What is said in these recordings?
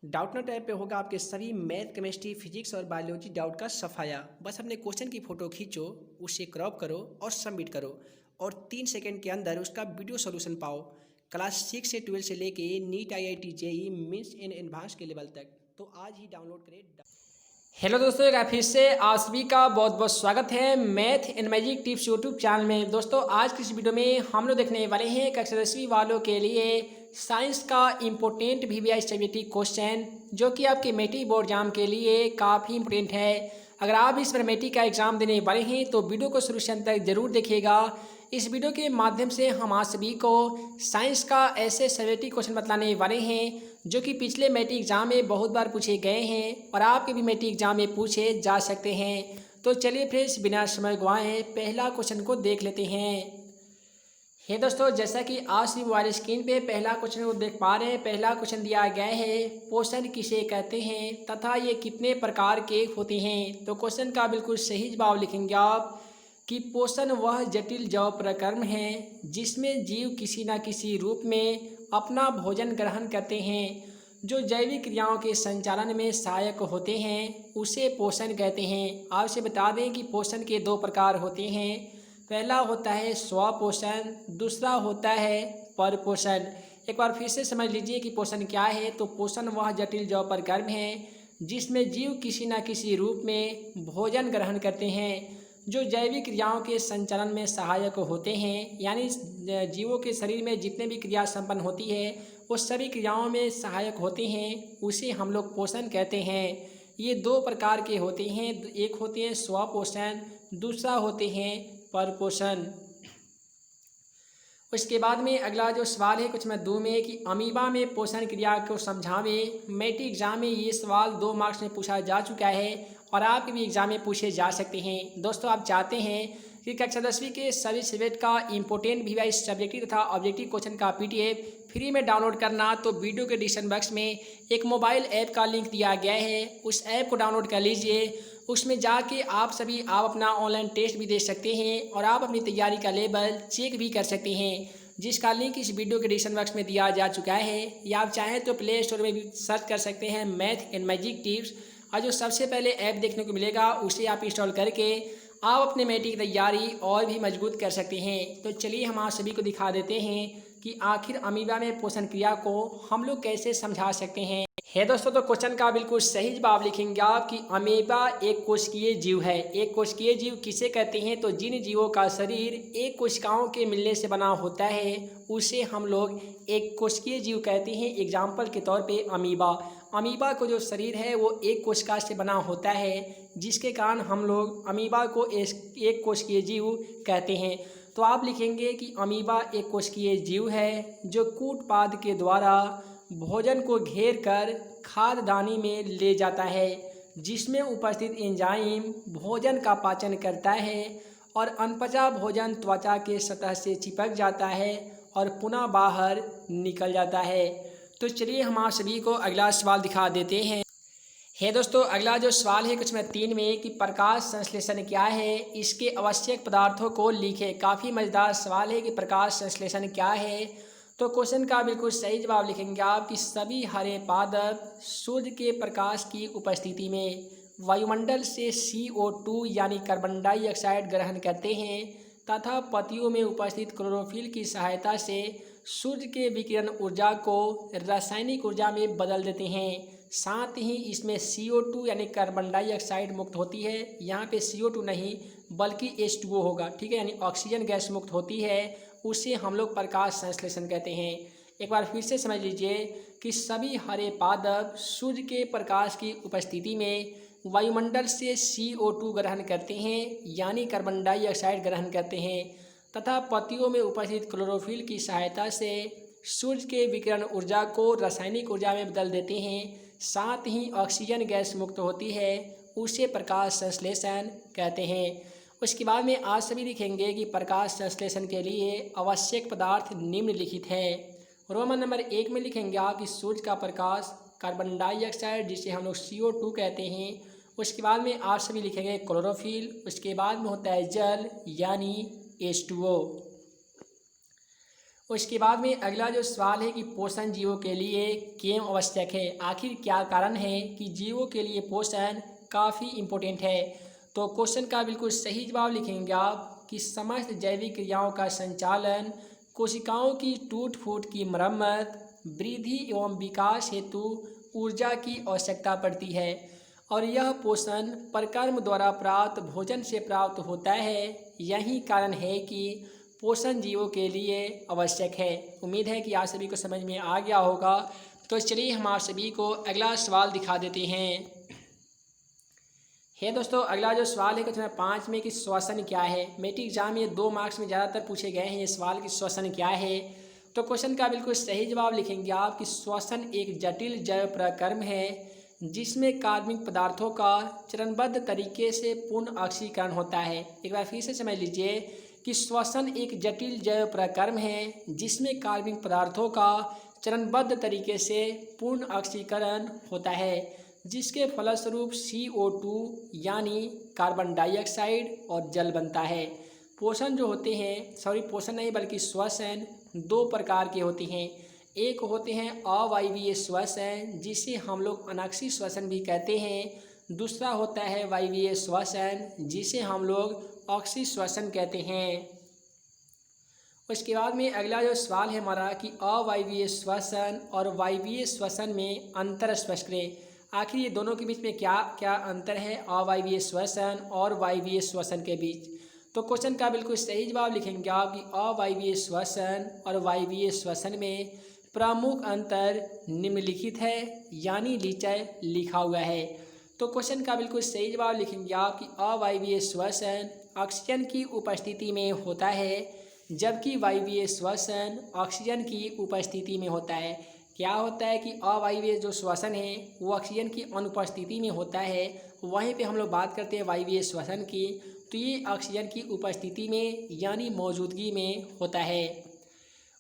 Doubtnut app पे होगा आपके सभी मैथ, केमिस्ट्री, फिजिक्स और बायोलॉजी डाउट का सफाया। बस अपने क्वेश्चन की फ़ोटो खींचो, उसे क्रॉप करो और सबमिट करो और 3 सेकंड के अंदर उसका वीडियो सॉल्यूशन पाओ। क्लास 6 से 12 से लेके NEET, IIT, JEE Mains and advance के लेवल तक। तो आज ही डाउनलोड करें। हेलो दोस्तों, एक बार फिर से आप सभी का बहुत बहुत स्वागत है math and magic tips YouTube channel में। दोस्तों, आज की इस वीडियो में हम लोग देखने वाले हैं कक्षा 10वीं वालों के लिए साइंस का इम्पोर्टेंट VVI सब्जेक्टिव क्वेश्चन, जो कि आपके मैट्रिक बोर्ड एग्जाम के लिए काफ़ी इंपॉर्टेंट है। अगर आप इस बार मैट्रिक का एग्जाम देने वाले हैं तो वीडियो को सॉल्यूशन तक जरूर देखिएगा। इस वीडियो के माध्यम से हम आप सभी को साइंस का ऐसे सब्जेक्टिव क्वेश्चन बतलाने वाले हैं जो कि पिछले मैट्रिक एग्जाम में बहुत बार पूछे गए हैं और आपके भी मैट्रिक एग्जाम में पूछे जा सकते हैं। तो चलिए फ्रेंड्स, बिना समय गवाए पहला क्वेश्चन को देख लेते हैं। हे दोस्तों, जैसा कि आज की मोबाइल स्क्रीन पे पहला क्वेश्चन को देख पा रहे हैं। पहला क्वेश्चन दिया गया है, पोषण किसे कहते हैं तथा ये कितने प्रकार के होते हैं। तो क्वेश्चन का बिल्कुल सही जवाब लिखेंगे आप कि पोषण वह जटिल जैव प्रक्रम है जिसमें जीव किसी न किसी रूप में अपना भोजन ग्रहण करते हैं, जो जैविक क्रियाओं के संचालन में सहायक होते हैं, उसे पोषण कहते हैं। आपसे बता दें कि पोषण के 2 प्रकार होते हैं। पहला होता है स्वपोषण, दूसरा होता है परपोषण। एक बार फिर से समझ लीजिए कि पोषण क्या है। तो पोषण वह जटिल जैव प्रक्रम है जिसमें जीव किसी न किसी रूप में भोजन ग्रहण करते हैं, जो जैविक क्रियाओं के संचालन में सहायक होते हैं। यानी जीवों के शरीर में जितने भी क्रिया संपन्न होती है वो सभी क्रियाओं में सहायक होते हैं, उसे हम लोग पोषण कहते हैं। ये 2 प्रकार के होते हैं, एक होते हैं स्वपोषण, दूसरा होते हैं परपोषण। उसके बाद में अगला जो सवाल है कुछ मैं दूँ में कि अमीबा में पोषण क्रिया को समझावे। मैट्रिक एग्जाम में ये सवाल 2 मार्क्स में पूछा जा चुका है और आपके भी एग्जाम में पूछे जा सकते हैं। दोस्तों, आप चाहते हैं कि कक्षा 10वीं के सभी सब्जेक्ट का इंपॉर्टेंट VVI सब्जेक्टिव तथा ऑब्जेक्टिव क्वेश्चन का PDF फ्री में डाउनलोड करना, तो वीडियो के डिस्क्रिप्शन बॉक्स में एक मोबाइल ऐप का लिंक दिया गया है, उस ऐप को डाउनलोड कर लीजिए। उसमें जाके आप अपना ऑनलाइन टेस्ट भी दे सकते हैं और आप अपनी तैयारी का लेवल चेक भी कर सकते हैं, जिसका लिंक इस वीडियो के डिस्क्रिप्शन बॉक्स में दिया जा चुका है। या आप चाहें तो प्ले स्टोर में भी सर्च कर सकते हैं मैथ एंड मैजिक टिप्स, और जो सबसे पहले ऐप देखने को मिलेगा उसे आप इंस्टॉल करके आप अपने मैट्रिक की तैयारी और भी मजबूत कर सकते हैं। तो चलिए हम आप सभी को दिखा देते हैं कि आखिर अमीबा में पोषण क्रिया को हम लोग कैसे समझा सकते हैं। है दोस्तों, तो क्वेश्चन का बिल्कुल सही जवाब लिखेंगे आप कि अमीबा एक कोशिकीय जीव है। एक कोशिकीय जीव किसे कहते हैं? तो जिन जीवों का शरीर एक कोशिकाओं के मिलने से बना होता है उसे हम लोग एक कोशिकीय जीव कहते हैं। एग्जाम्पल के तौर पे अमीबा। अमीबा को जो शरीर है वो एक कोशिका से बना होता है, जिसके कारण हम लोग अमीबा को एक कोशिकीय जीव कहते हैं। तो आप लिखेंगे कि अमीबा एक कोशिकीय जीव है जो कूटपाद के द्वारा भोजन को घेर कर खाद्यदानी में ले जाता है, जिसमें उपस्थित एंजाइम भोजन का पाचन करता है और अनपचा भोजन त्वचा के सतह से चिपक जाता है और पुनः बाहर निकल जाता है। तो चलिए हम आप सभी को अगला सवाल दिखा देते हैं। है दोस्तों, अगला जो सवाल है कुछ मैं 3 में कि प्रकाश संश्लेषण क्या है, इसके आवश्यक पदार्थों को लिखें। काफ़ी मज़ेदार सवाल है कि प्रकाश संश्लेषण क्या है। तो क्वेश्चन का बिल्कुल सही जवाब लिखेंगे आप कि सभी हरे पादप सूर्य के प्रकाश की उपस्थिति में वायुमंडल से CO2 यानी कार्बन डाइऑक्साइड ग्रहण करते हैं तथा पत्तियों में उपस्थित क्लोरोफिल की सहायता से सूर्य के विकिरण ऊर्जा को रासायनिक ऊर्जा में बदल देते हैं। साथ ही इसमें CO2 यानी कार्बन डाइऑक्साइड मुक्त होती है। यहाँ पे CO2 नहीं बल्कि H2O होगा, ठीक है, यानी ऑक्सीजन गैस मुक्त होती है, उसे हम लोग प्रकाश संश्लेषण कहते हैं। एक बार फिर से समझ लीजिए कि सभी हरे पादप सूर्य के प्रकाश की उपस्थिति में वायुमंडल से CO2 ग्रहण करते हैं यानी कार्बन डाइऑक्साइड ग्रहण करते हैं तथा पत्तियों में उपस्थित क्लोरोफिल की सहायता से सूर्य के विकिरण ऊर्जा को रासायनिक ऊर्जा में बदल देते हैं। साथ ही ऑक्सीजन गैस मुक्त होती है, उसे प्रकाश संश्लेषण कहते हैं। उसके बाद में आज सभी लिखेंगे कि प्रकाश संश्लेषण के लिए आवश्यक पदार्थ निम्नलिखित है। रोमन नंबर 1 में लिखेंगे आप कि सूर्य का प्रकाश, कार्बन डाइऑक्साइड जिसे हम लोग CO2 कहते हैं। उसके बाद में आप सभी लिखेंगे क्लोरोफिल। उसके बाद में होता है जल यानी H2O। उसके बाद में अगला जो सवाल है कि पोषण जीवों के लिए क्यों आवश्यक है। आखिर क्या कारण है कि जीवों के लिए पोषण काफ़ी इम्पोर्टेंट है। तो क्वेश्चन का बिल्कुल सही जवाब लिखेंगे आप कि समस्त जैविक क्रियाओं का संचालन, कोशिकाओं की टूट फूट की मरम्मत, वृद्धि एवं विकास हेतु ऊर्जा की आवश्यकता पड़ती है और यह पोषण परकर्म द्वारा प्राप्त भोजन से प्राप्त होता है। यही कारण है कि पोषण जीवों के लिए आवश्यक है। उम्मीद है कि आप सभी को समझ में आ गया होगा। तो चलिए हम आप सभी को अगला सवाल दिखा देते हैं। दोस्तों, अगला जो सवाल है क्वेश्चन 5 में कि श्वसन क्या है। मेट्रिक एग्जाम में 2 मार्क्स में ज़्यादातर पूछे गए हैं ये सवाल कि श्वसन क्या है। तो क्वेश्चन का बिल्कुल सही जवाब लिखेंगे आप कि श्वसन एक जटिल जैव प्रक्रम है जिसमें कार्बनिक पदार्थों का चरणबद्ध तरीके से पूर्ण ऑक्सीकरण होता है। एक बार फिर से समझ लीजिए कि श्वसन एक जटिल जैव प्रक्रम है जिसमें कार्बनिक पदार्थों का चरणबद्ध तरीके से पूर्ण ऑक्सीकरण होता है, जिसके फलस्वरूप CO2 यानी कार्बन डाइऑक्साइड और जल बनता है। पोषण जो होते हैं, पोषण नहीं बल्कि श्वसन 2 प्रकार के होते हैं। एक होते हैं अवायवीय श्वसन जिसे हम लोग अनाक्षी श्वसन भी कहते हैं। दूसरा होता है वायवीय श्वसन जिसे हम लोग ऑक्सी श्वसन कहते हैं। उसके बाद में अगला जो सवाल है हमारा कि अवायवीय श्वसन और वायवीय श्वसन में अंतर स्पष्ट करें। आखिर ये दोनों के बीच में क्या क्या अंतर है अवायवीय श्वसन और वायवीय श्वसन के बीच। तो क्वेश्चन का बिल्कुल सही जवाब लिखेंगे आप कि अवायवीय श्वसन और वायवीय श्वसन में प्रमुख अंतर निम्नलिखित है, यानी नीचे लिखा हुआ है। तो क्वेश्चन का बिल्कुल सही जवाब लिखेंगे आप कि अवायवीय श्वसन ऑक्सीजन की उपस्थिति में होता है जबकि वायवीय श्वसन ऑक्सीजन की उपस्थिति में होता है। क्या होता है कि अवायवीय जो श्वसन है वो ऑक्सीजन की अनुपस्थिति में होता है, वहीं पे हम लोग बात करते हैं वायवीय श्वसन की, तो ये ऑक्सीजन की उपस्थिति में यानी मौजूदगी में होता है।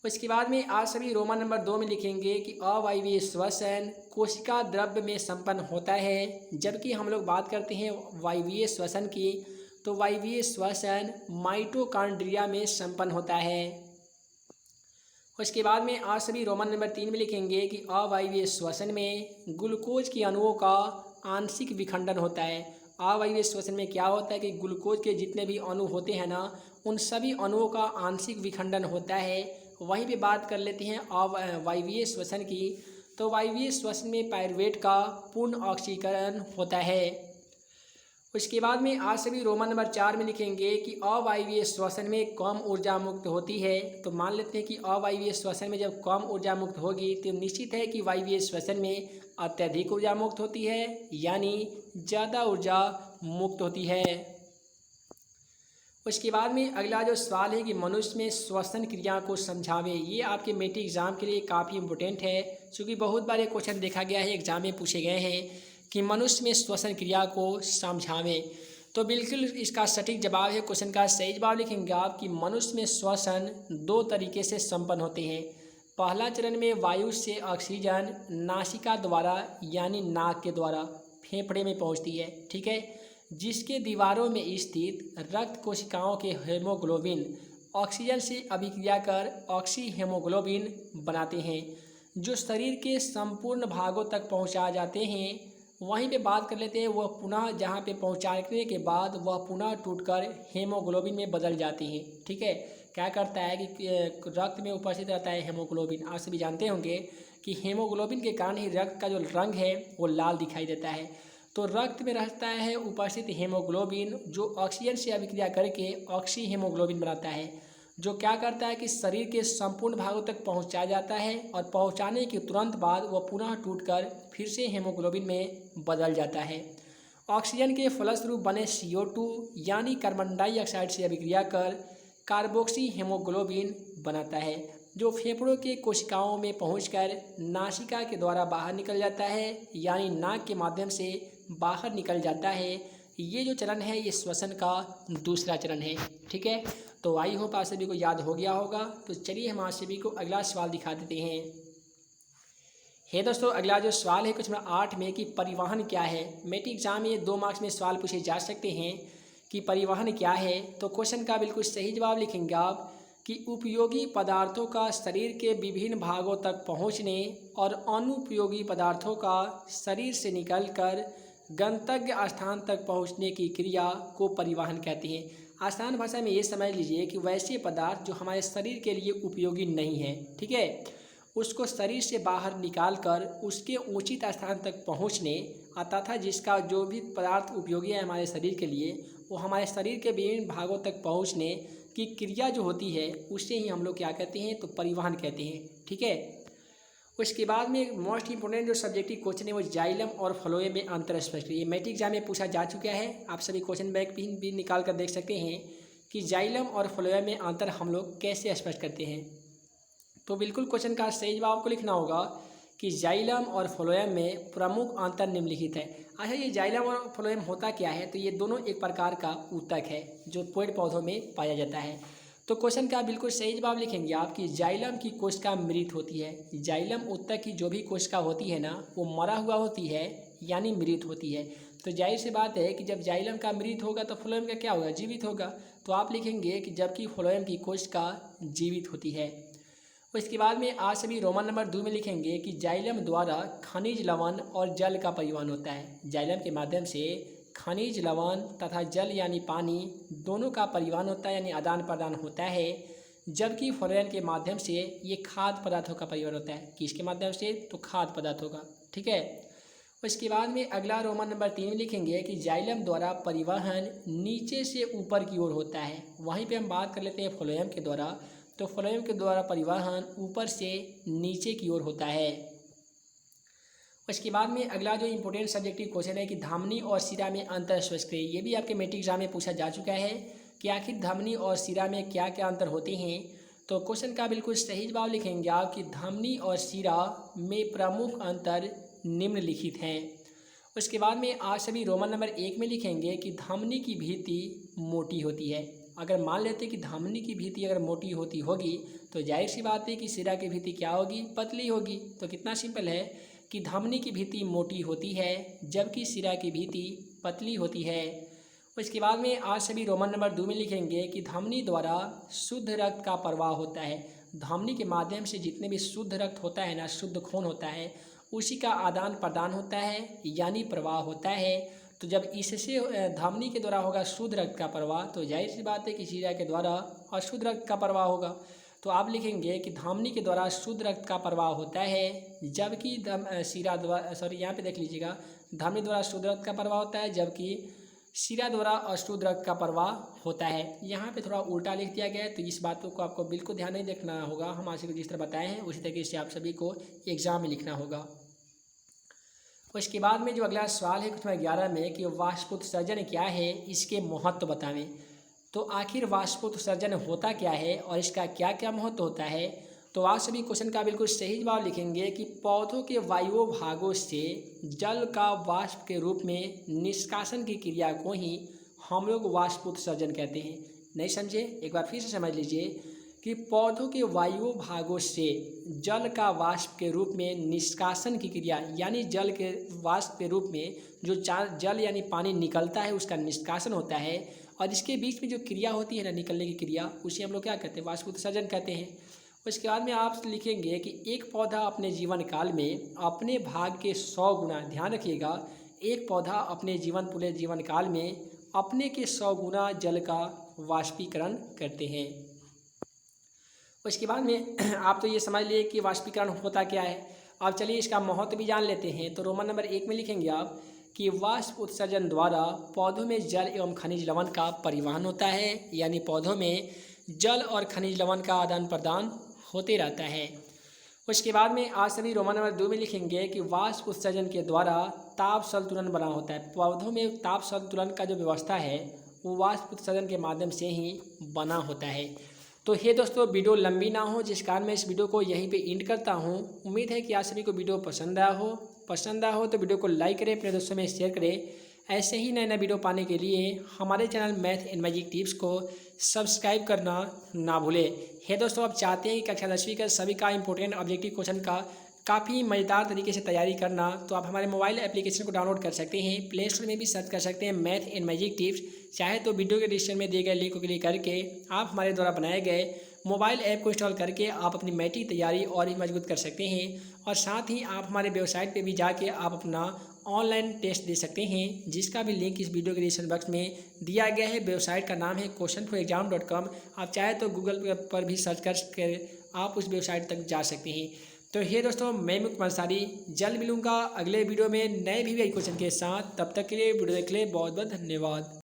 उसके बाद में आज सभी रोमन नंबर 2 में लिखेंगे कि अवायवीय श्वसन कोशिका द्रव्य में संपन्न होता है, जबकि हम लोग बात करते हैं वायवीय श्वसन की, तो वायवीय श्वसन माइटोकॉन्ड्रिया में संपन्न होता है। उसके बाद में आज सभी रोमन नंबर 3 में लिखेंगे कि अवायवीय श्वसन में ग्लूकोज के अणुओं का आंशिक विखंडन होता है। अवायवीय श्वसन में क्या होता है कि ग्लूकोज के जितने भी अणु होते हैं ना, उन सभी अणुओं का आंशिक विखंडन होता है। वहीं पे बात कर लेते हैं वायवीय श्वसन की, तो वायवीय श्वसन में पायरुवेट का पूर्ण ऑक्सीकरण होता है। उसके बाद में आज सभी रोमन नंबर 4 में लिखेंगे कि अवायवीय श्वसन में कम ऊर्जा मुक्त होती है। तो मान लेते हैं कि अवायवीय श्वसन में जब कम ऊर्जा मुक्त होगी तो निश्चित है कि वायवीय श्वसन में अत्यधिक ऊर्जा मुक्त होती है, यानी ज़्यादा ऊर्जा मुक्त होती है। उसके बाद में अगला जो सवाल है कि मनुष्य में श्वसन क्रिया को समझावे। ये आपके मेट्रिक एग्जाम के लिए काफ़ी इंपॉर्टेंट है, क्योंकि बहुत बार क्वेश्चन देखा गया है, एग्जाम में पूछे गए हैं कि मनुष्य में श्वसन क्रिया को समझावें। तो बिल्कुल इसका सटीक जवाब है, क्वेश्चन का सही जवाब लिखेंगे आप कि मनुष्य में श्वसन 2 तरीके से संपन्न होते हैं। पहला चरण में वायु से ऑक्सीजन नासिका द्वारा यानी नाक के द्वारा फेफड़े में पहुंचती है, ठीक है, जिसके दीवारों में स्थित रक्त कोशिकाओं के हेमोग्लोबिन ऑक्सीजन से अभिक्रिया कर ऑक्सी हेमोग्लोबिन बनाते हैं, जो शरीर के संपूर्ण भागों तक पहुंचा जाते हैं। वहीं पे बात कर लेते हैं, वह पुनः जहाँ पे पहुँचाने के बाद वह पुनः टूटकर हेमोग्लोबिन में बदल जाती हैं, ठीक है। क्या करता है कि रक्त में उपस्थित रहता है हेमोग्लोबिन। आप सभी जानते होंगे कि हेमोग्लोबिन के कारण ही रक्त का जो रंग है वो लाल दिखाई देता है। तो रक्त में रहता है उपस्थित हेमोग्लोबिन, जो ऑक्सीजन से अभिक्रिया करके ऑक्सी हेमोग्लोबिन बनाता है, जो क्या करता है कि शरीर के संपूर्ण भागों तक पहुंचा जाता है और पहुंचाने के तुरंत बाद वह पुनः टूटकर फिर से हेमोग्लोबिन में बदल जाता है। ऑक्सीजन के फलस्वरूप बने CO2 यानी कार्बन डाइऑक्साइड से अभिक्रिया कर कार्बोक्सी हेमोग्लोबिन बनाता है, जो फेफड़ों के कोशिकाओं में पहुंचकर नासिका के द्वारा बाहर निकल जाता है, यानी नाक के माध्यम से बाहर निकल जाता है। ये जो चरण है ये श्वसन का दूसरा चरण है, ठीक है। तो आई होप आप सभी को याद हो गया होगा। तो चलिए हम आप सभी को अगला सवाल दिखा देते हैं। दोस्तों, अगला जो सवाल है क्वेश्चन नंबर 8 में कि परिवहन क्या है। मेट्रिक एग्जाम में 2 मार्क्स में सवाल पूछे जा सकते हैं कि परिवहन क्या है। तो क्वेश्चन का बिल्कुल सही जवाब लिखेंगे आप कि उपयोगी पदार्थों का शरीर के विभिन्न भागों तक पहुंचने और अनुपयोगी पदार्थों का शरीर से निकलकर गंतव्य स्थान तक पहुंचने की क्रिया को परिवहन कहते हैं। आसान भाषा में ये समझ लीजिए कि वैसे पदार्थ जो हमारे शरीर के लिए उपयोगी नहीं है, ठीक है, उसको शरीर से बाहर निकालकर उसके उचित स्थान तक पहुंचने तथा जिसका जो भी पदार्थ उपयोगी है हमारे शरीर के लिए वो हमारे शरीर के विभिन्न भागों तक पहुंचने की क्रिया जो होती है उससे ही हम लोग क्या कहते हैं, तो परिवहन कहते हैं, ठीक है। उसके बाद में मोस्ट इंपोर्टेंट जो सब्जेक्टिव क्वेश्चन है वो जाइलम और फ्लोएम में अंतर स्पष्ट करिए। मैट्रिक एग्जाम में पूछा जा चुका है, आप सभी क्वेश्चन बैंक भी निकाल कर देख सकते हैं कि जाइलम और फ्लोएम में अंतर हम लोग कैसे स्पष्ट करते हैं। तो बिल्कुल क्वेश्चन का सही जवाब आपको लिखना होगा कि जाइलम और फ्लोएम में प्रमुख अंतर निम्नलिखित है। अच्छा, ये जाइलम और फ्लोएम होता क्या है, तो ये दोनों एक प्रकार का ऊतक है जो पेड़ पौधों में पाया जाता है। तो क्वेश्चन का बिल्कुल सही जवाब लिखेंगे आप कि जाइलम की कोशिका मृत होती है। जाइलम ऊतक की जो भी कोशिका होती है ना वो मरा हुआ होती है यानी मृत होती है। तो जाहिर सी बात है कि जब जाइलम का मृत होगा तो फ्लोएम का क्या होगा, जीवित होगा। तो आप लिखेंगे कि जबकि फ्लोएम की कोशिका जीवित होती है। इसके बाद में आज सभी रोमन नंबर 2 में लिखेंगे कि जाइलम द्वारा खनिज लवण और जल का परिवहन होता है। जाइलम के माध्यम से खनिज लवण तथा जल यानी पानी दोनों का परिवहन होता है यानी आदान प्रदान होता है, जबकि फ्लोएम के माध्यम से ये खाद्य पदार्थों का परिवहन होता है। किसके माध्यम से, तो खाद्य पदार्थों का, ठीक है। उसके बाद में अगला रोमन नंबर 3 में लिखेंगे कि जाइलम द्वारा परिवहन नीचे से ऊपर की ओर होता है। वहीं पे हम बात कर लेते हैं फ्लोएम के द्वारा, तो फ्लोएम के द्वारा परिवहन ऊपर से नीचे की ओर होता है। उसके बाद में अगला जो इंपॉर्टेंट सब्जेक्टिव क्वेश्चन है कि धमनी और शिरा में अंतर स्पष्ट करिए। ये भी आपके मैट्रिक एग्जाम में पूछा जा चुका है कि आखिर धमनी और शिरा में क्या क्या अंतर होते हैं। तो क्वेश्चन का बिल्कुल सही जवाब लिखेंगे आप कि धमनी और शिरा में प्रमुख अंतर निम्नलिखित हैं। उसके बाद में आज सभी रोमन नंबर 1 में लिखेंगे कि धमनी की भित्ति मोटी होती है। अगर मान लेते कि धमनी की भित्ति अगर मोटी होगी तो जाहिर सी बात है कि शिरा की भित्ति क्या होगी, पतली होगी। तो कितना सिंपल है कि धमनी की भित्ति मोटी होती है जबकि शिरा की भित्ति पतली होती है। उसके बाद में आज सभी रोमन नंबर 2 में लिखेंगे कि धमनी द्वारा शुद्ध रक्त का प्रवाह होता है। धमनी के माध्यम से जितने भी शुद्ध रक्त होता है ना, शुद्ध खून होता है, उसी का आदान प्रदान होता है यानी प्रवाह होता है। तो जब इससे धमनी के द्वारा होगा शुद्ध रक्त का प्रवाह तो जाहिर सी बात है कि शिरा के द्वारा अशुद्ध रक्त का प्रवाह होगा। तो आप लिखेंगे कि धमनी के द्वारा शुद्ध रक्त का प्रवाह होता है जबकि शिरा द्वारा, सॉरी यहाँ पे देख लीजिएगा, धमनी द्वारा शुद्ध रक्त का प्रवाह होता है जबकि शिरा द्वारा अशुद्ध रक्त का प्रवाह होता है। यहाँ पे थोड़ा उल्टा लिख दिया गया है, तो इस बातों को आपको बिल्कुल ध्यान नहीं देखना होगा। हम आज जिस तरह बताए हैं उसी तरीके से आप सभी को एग्जाम में लिखना होगा। उसके बाद में जो अगला सवाल है कुछ 11 में कि वाष्पोत्सर्जन क्या है, इसके महत्व बतावें। तो आखिर वाष्पोत्सर्जन होता क्या है और इसका क्या क्या महत्व होता है। तो आप सभी क्वेश्चन का बिल्कुल सही जवाब लिखेंगे कि पौधों के वायु भागों से जल का वाष्प के रूप में निष्कासन की क्रिया को ही हम लोग वाष्पोत्सर्जन कहते हैं। नहीं समझे, एक बार फिर से समझ लीजिए कि पौधों के वायु भागों से जल का वाष्प के रूप में निष्कासन की क्रिया यानी जल के वाष्प के रूप में जो जल यानी पानी निकलता है उसका निष्कासन होता है, और इसके बीच में जो क्रिया होती है ना, निकलने की क्रिया, उसे हम लोग क्या कहते हैं, वाष्पोत्सर्जन कहते हैं। उसके बाद में आप लिखेंगे कि एक पौधा अपने जीवन काल में अपने भाग के 100 गुना, ध्यान रखिएगा, एक पौधा अपने पूरे जीवन काल में अपने के 100 गुना जल का वाष्पीकरण करते हैं। उसके बाद में आप तो ये समझ लिए कि वाष्पीकरण होता क्या है। अब चलिए इसका महत्व भी जान लेते हैं। तो रोमन नंबर 1 में लिखेंगे आप कि वाष्प उत्सर्जन द्वारा पौधों में जल एवं खनिज लवण का परिवहन होता है, यानी पौधों में जल और खनिज लवण का आदान प्रदान होते रहता है। उसके बाद में आज सभी रोमन नंबर 2 में लिखेंगे कि वाष्प उत्सर्जन के द्वारा ताप संतुलन बना होता है। पौधों में ताप संतुलन का जो व्यवस्था है वो वाष्प उत्सर्जन के माध्यम से ही बना होता है। तो ये दोस्तों वीडियो लंबी ना हो, जिस कारण मैं इस वीडियो को यहीं पे एंड करता हूँ। उम्मीद है कि आप सभी को वीडियो पसंद आया हो तो वीडियो को लाइक करें, अपने दोस्तों में शेयर करें। ऐसे ही नए नए वीडियो पाने के लिए हमारे channel math and magic tips को सब्सक्राइब करना ना भूलें। हे दोस्तों, आप चाहते हैं कि कक्षा 10वीं का सभी का इंपॉर्टेंट ऑब्जेक्टिव क्वेश्चन का काफ़ी मज़ेदार तरीके से तैयारी करना, तो आप हमारे मोबाइल एप्लीकेशन को डाउनलोड कर सकते हैं। प्ले स्टोर में भी सर्च कर सकते हैं मैथ एंड मैजिक टिप्स। चाहे तो वीडियो के डिस्क्रिप्शन में दिए गए लिंक को क्लिक करके आप हमारे द्वारा बनाए गए मोबाइल ऐप को इंस्टॉल करके आप अपनी मैट्रिक तैयारी और भी मजबूत कर सकते हैं। और साथ ही आप हमारे वेबसाइट पे भी जाके आप अपना ऑनलाइन टेस्ट दे सकते हैं, जिसका भी लिंक इस वीडियो के डिस्क्रिप्शन बॉक्स में दिया गया है। वेबसाइट का नाम है questionforexam.com। आप चाहे तो गूगल पर भी सर्च कर आप उस वेबसाइट तक जा सकते हैं। तो ये दोस्तों, मैं मुकुंद अंसारी जल्द मिलूंगा अगले वीडियो में नए भी क्वेश्चन के साथ। तब तक के लिए वीडियो देख ले बहुत बहुत धन्यवाद।